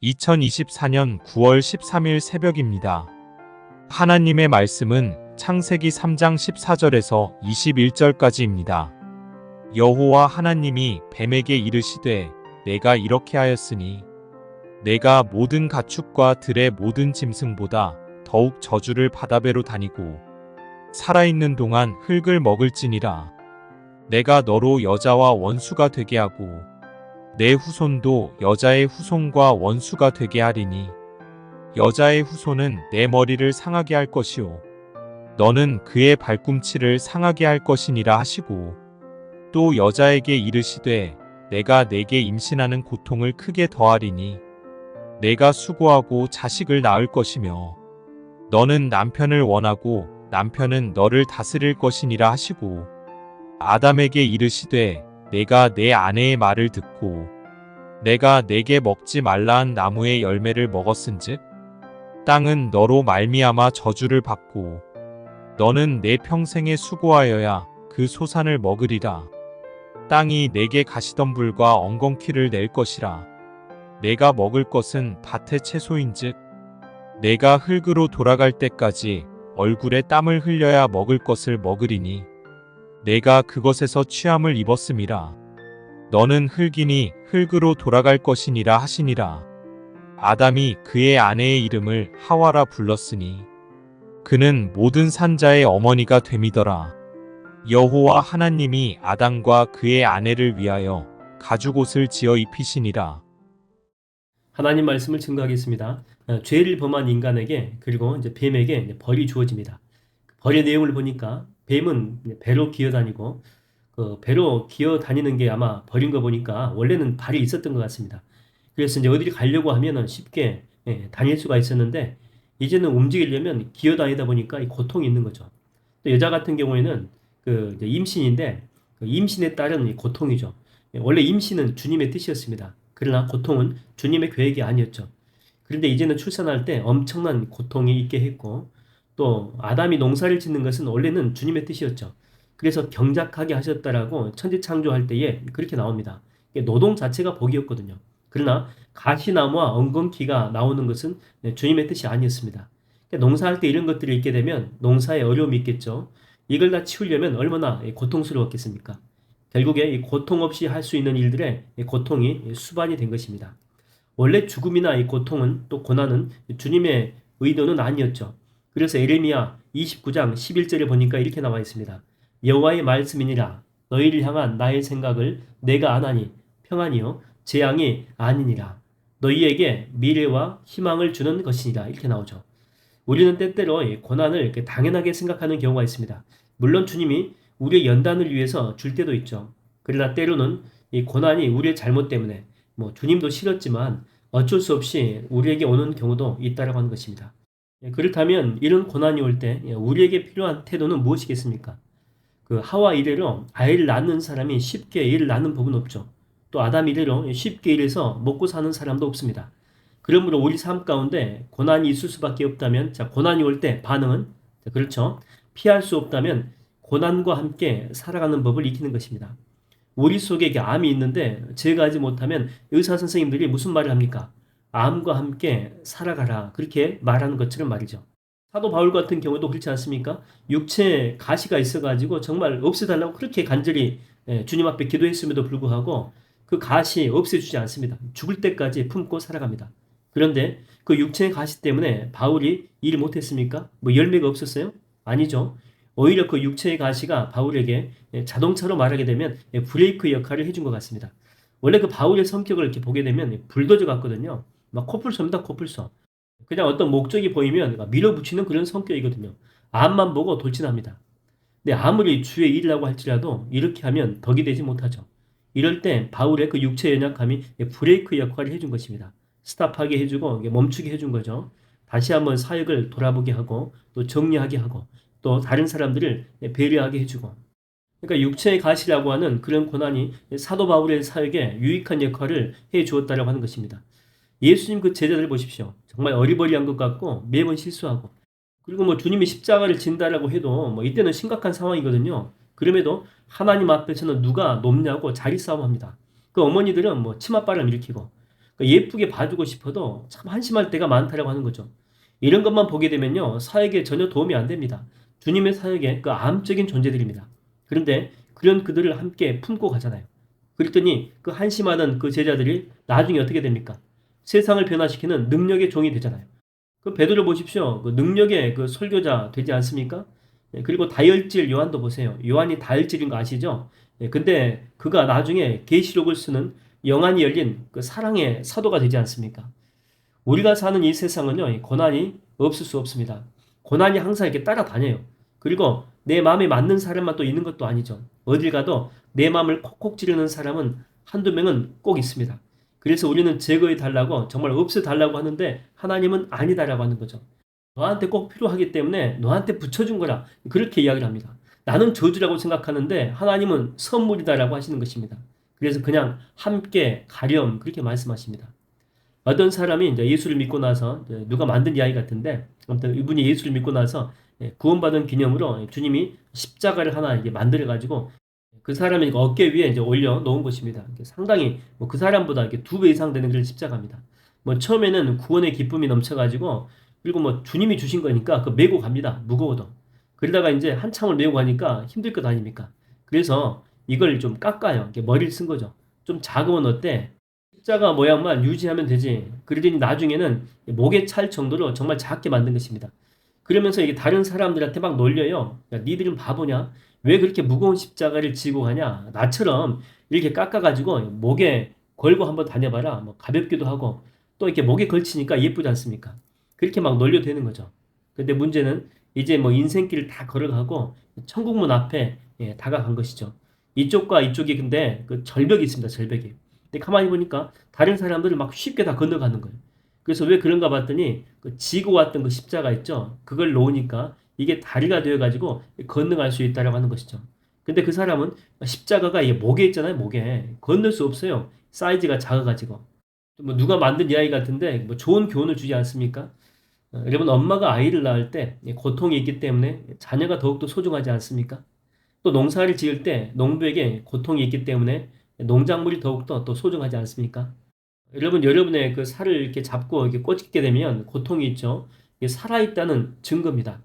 2024년 9월 13일 새벽입니다. 하나님의 말씀은 창세기 3장 14절에서 21절까지입니다. 여호와 하나님이 뱀에게 이르시되 내가 이렇게 하였으니 내가 모든 가축과 들의 모든 짐승보다 더욱 저주를 바다배로 다니고 살아있는 동안 흙을 먹을지니라. 내가 너로 여자와 원수가 되게 하고 내 후손도 여자의 후손과 원수가 되게 하리니 여자의 후손은 내 머리를 상하게 할 것이요 너는 그의 발꿈치를 상하게 할 것이니라 하시고 또 여자에게 이르시되 내가 내게 임신하는 고통을 크게 더하리니 내가 수고하고 자식을 낳을 것이며 너는 남편을 원하고 남편은 너를 다스릴 것이니라 하시고 아담에게 이르시되 내가 내 아내의 말을 듣고 내가 내게 먹지 말라 한 나무의 열매를 먹었은즉 땅은 너로 말미암아 저주를 받고 너는 내 평생에 수고하여야 그 소산을 먹으리라. 땅이 내게 가시덤불과 엉겅퀴를 낼 것이라. 내가 먹을 것은 밭의 채소인즉 내가 흙으로 돌아갈 때까지 얼굴에 땀을 흘려야 먹을 것을 먹으리니 내가 그것에서 취함을 입었음이라. 너는 흙이니 흙으로 돌아갈 것이니라 하시니라. 아담이 그의 아내의 이름을 하와라 불렀으니 그는 모든 산자의 어머니가 됨이더라. 여호와 하나님이 아담과 그의 아내를 위하여 가죽옷을 지어 입히시니라. 하나님 말씀을 증거하겠습니다. 죄를 범한 인간에게 그리고 이제 뱀에게 벌이 주어집니다. 벌의 내용을 보니까 뱀은 배로 기어다니고 그 배로 기어다니는 게 아마 벌인 거 보니까 원래는 발이 있었던 것 같습니다. 그래서 이제 어디를 가려고 하면은 쉽게 다닐 수가 있었는데 이제는 움직이려면 기어다니다 보니까 이 고통이 있는 거죠. 또 여자 같은 경우에는 그 이제 임신인데 그 임신에 따른 이 고통이죠. 원래 임신은 주님의 뜻이었습니다. 그러나 고통은 주님의 계획이 아니었죠. 그런데 이제는 출산할 때 엄청난 고통이 있게 했고 또 아담이 농사를 짓는 것은 원래는 주님의 뜻이었죠. 그래서 경작하게 하셨다라고 천지창조할 때에 그렇게 나옵니다. 노동 자체가 복이었거든요. 그러나 가시나무와 엉겅퀴가 나오는 것은 주님의 뜻이 아니었습니다. 농사할 때 이런 것들이 있게 되면 농사에 어려움이 있겠죠. 이걸 다 치우려면 얼마나 고통스러웠겠습니까? 결국에 이 고통 없이 할 수 있는 일들의 고통이 수반이 된 것입니다. 원래 죽음이나 이 고통은 또 고난은 주님의 의도는 아니었죠. 그래서 에레미야 29장 11절에 보니까 이렇게 나와 있습니다. 여호와의 말씀이니라 너희를 향한 나의 생각을 내가 아나니 평안이요 재앙이 아니니라 너희에게 미래와 희망을 주는 것이니라 이렇게 나오죠. 우리는 때때로 고난을 이렇게 당연하게 생각하는 경우가 있습니다. 물론 주님이 우리의 연단을 위해서 줄 때도 있죠. 그러나 때로는 이 고난이 우리의 잘못 때문에 주님도 싫었지만 어쩔 수 없이 우리에게 오는 경우도 있다라고 하는 것입니다. 그렇다면 이런 고난이 올 때 우리에게 필요한 태도는 무엇이겠습니까? 그 하와 이래로 아이를 낳는 사람이 쉽게 애를 낳는 법은 없죠. 또 아담 이래로 쉽게 일해서 먹고 사는 사람도 없습니다. 그러므로 우리 삶 가운데 고난이 있을 수밖에 없다면 자 고난이 올 때 반응은 그렇죠. 피할 수 없다면 고난과 함께 살아가는 법을 익히는 것입니다. 우리 속에 암이 있는데 제거하지 못하면 의사 선생님들이 무슨 말을 합니까? 암과 함께 살아가라 그렇게 말하는 것처럼 말이죠. 사도 바울 같은 경우도 그렇지 않습니까? 육체에 가시가 있어가지고 정말 없애달라고 그렇게 간절히 주님 앞에 기도했음에도 불구하고 그 가시 없애주지 않습니다. 죽을 때까지 품고 살아갑니다. 그런데 그 육체의 가시 때문에 바울이 일 못했습니까? 열매가 없었어요? 아니죠. 오히려 그 육체의 가시가 바울에게 자동차로 말하게 되면 브레이크 역할을 해준 것 같습니다. 원래 그 바울의 성격을 이렇게 보게 되면 불도저 같거든요. 막 코뿔소입니다, 코뿔소. 그냥 어떤 목적이 보이면 밀어붙이는 그런 성격이거든요. 암만 보고 돌진합니다. 근데 아무리 주의 일이라고 할지라도 이렇게 하면 덕이 되지 못하죠. 이럴 때 바울의 그 육체의 연약함이 브레이크 역할을 해준 것입니다. 스탑하게 해주고 멈추게 해준 거죠. 다시 한번 사역을 돌아보게 하고 또 정리하게 하고 또 다른 사람들을 배려하게 해주고 그러니까 육체의 가시라고 하는 그런 고난이 사도 바울의 사역에 유익한 역할을 해 주었다라고 하는 것입니다. 예수님 그 제자들 보십시오. 정말 어리버리한 것 같고 매번 실수하고 그리고 주님이 십자가를 진다라고 해도 이때는 심각한 상황이거든요. 그럼에도 하나님 앞에서는 누가 높냐고 자리 싸움합니다. 그 어머니들은 치맛바람 일으키고 그러니까 예쁘게 봐주고 싶어도 참 한심할 때가 많다라고 하는 거죠. 이런 것만 보게 되면요, 사역에 전혀 도움이 안 됩니다. 주님의 사역에 그 암적인 존재들입니다. 그런데 그런 그들을 함께 품고 가잖아요. 그랬더니 그 한심하던 그 제자들이 나중에 어떻게 됩니까? 세상을 변화시키는 능력의 종이 되잖아요. 그 베드로 보십시오. 그 능력의 그 설교자 되지 않습니까? 예, 그리고 다혈질 요한도 보세요. 요한이 다혈질인 거 아시죠? 예, 근데 그가 나중에 계시록을 쓰는 영안이 열린 그 사랑의 사도가 되지 않습니까? 우리가 사는 이 세상은요, 이 고난이 없을 수 없습니다. 고난이 항상 이렇게 따라다녀요. 그리고 내 마음에 맞는 사람만 또 있는 것도 아니죠. 어딜 가도 내 마음을 콕콕 찌르는 사람은 한두 명은 꼭 있습니다. 그래서 우리는 제거해 달라고, 정말 없애 달라고 하는데 하나님은 아니다라고 하는 거죠. 너한테 꼭 필요하기 때문에 너한테 붙여준 거라. 그렇게 이야기를 합니다. 나는 저주라고 생각하는데 하나님은 선물이다라고 하시는 것입니다. 그래서 그냥 함께 가렴 그렇게 말씀하십니다. 어떤 사람이 이제 예수를 믿고 나서 누가 만든 이야기 같은데 아무튼 이분이 예수를 믿고 나서 구원받은 기념으로 주님이 십자가를 하나 이게 만들어 가지고 그 사람의 어깨 위에 이제 올려 놓은 것입니다. 상당히 뭐 그 사람보다 이렇게 2배 이상 되는 그런 십자가입니다. 뭐 처음에는 구원의 기쁨이 넘쳐가지고 그리고 뭐 주님이 주신 거니까 그 메고 갑니다. 무거워도. 그러다가 이제 한참을 메고 가니까 힘들 것 아닙니까? 그래서 이걸 좀 깎아요. 이렇게 머리를 쓴 거죠. 좀 작으면 어때? 십자가 모양만 유지하면 되지. 그러더니 나중에는 목에 찰 정도로 정말 작게 만든 것입니다. 그러면서 이게 다른 사람들한테 막 놀려요. 야, 니들은 바보냐? 왜 그렇게 무거운 십자가를 지고 가냐? 나처럼 이렇게 깎아가지고 목에 걸고 한번 다녀봐라. 뭐 가볍기도 하고 또 이렇게 목에 걸치니까 예쁘지 않습니까? 그렇게 막 놀려대는 거죠. 근데 문제는 이제 뭐 인생길을 다 걸어가고 천국문 앞에 다가간 것이죠. 이쪽과 이쪽이 근데 그 절벽이 있습니다. 절벽이. 근데 가만히 보니까 다른 사람들은 막 쉽게 다 건너가는 거예요. 그래서 왜 그런가 봤더니 그 지고 왔던 그 십자가 있죠. 그걸 놓으니까 이게 다리가 되어가지고 건너갈 수 있다라고 하는 것이죠. 근데 그 사람은 십자가가 이게 목에 있잖아요. 목에 건널 수 없어요. 사이즈가 작아가지고. 뭐 누가 만든 이야기 같은데 뭐 좋은 교훈을 주지 않습니까? 여러분 엄마가 아이를 낳을 때 고통이 있기 때문에 자녀가 더욱더 소중하지 않습니까? 또 농사를 지을 때 농부에게 고통이 있기 때문에 농작물이 더욱더 또 소중하지 않습니까? 여러분, 여러분의 그 살을 이렇게 잡고 이렇게 꽂게 되면 고통이 있죠. 이게 살아있다는 증거입니다.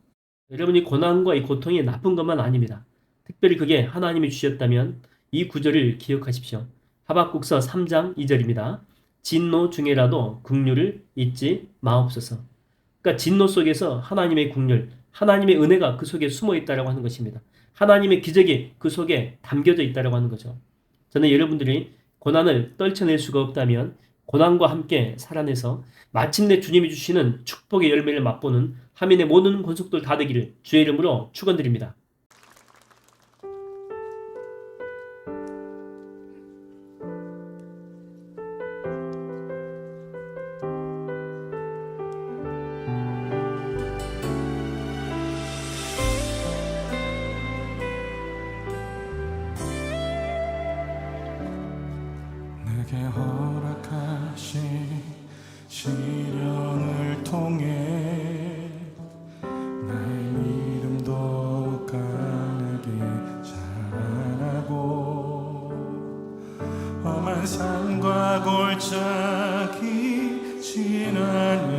여러분이 고난과 이 고통이 나쁜 것만 아닙니다. 특별히 그게 하나님이 주셨다면 이 구절을 기억하십시오. 하박국서 3장 2절입니다. 진노 중에라도 긍휼을 잊지 마옵소서. 그러니까 진노 속에서 하나님의 긍휼, 하나님의 은혜가 그 속에 숨어 있다라고 하는 것입니다. 하나님의 기적이 그 속에 담겨져 있다라고 하는 거죠. 저는 여러분들이 고난을 떨쳐낼 수가 없다면 고난과 함께 살아내서 마침내 주님이 주시는 축복의 열매를 맛보는 하민의 모든 권속들 다 되기를 주의 이름으로 축원드립니다. 내게 허락하신 시련을 통해 나의 믿음도 가나게 자라고 험한 산과 골짜기 지나는